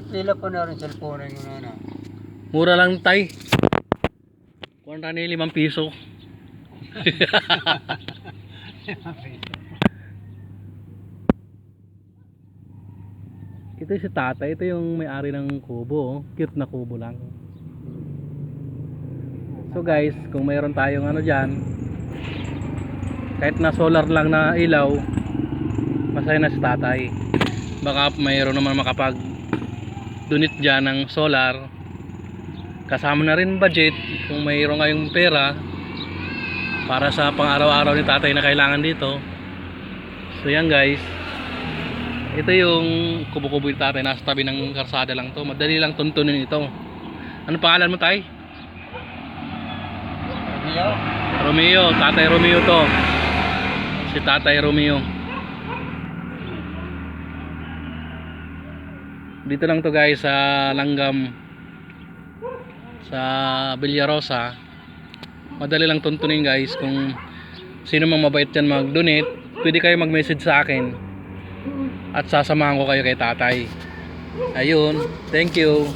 Pila po na rin cellphone yung ano. Mura lang tay. Kuha ni 5 piso. Ito si tatay, ito yung may-ari ng kubo, oh. Cute na kubo lang. So guys, kung mayroon tayong ano dyan, kahit na solar lang na ilaw, masaya na si tatay. Baka mayroon naman makapag donate dyan ng solar. Kasama na rin budget kung mayroon kayong pera para sa pang araw-araw ni tatay na kailangan dito. So yan guys, ito yung kubo-kubo ni tatay, nasa tabi ng karsada lang to. Madali lang tuntunin ito. Ano pangalan mo tay? Romeo? Romeo, tatay Romeo to. Si tatay Romeo. Dito lang to guys sa Langgam, sa Villarosa. Madali lang tuntunin guys. Kung sino mang mabait dyan mag-donate, pwede kayo mag-message sa akin at sasamahan ko kayo kay tatay. Ayun, thank you.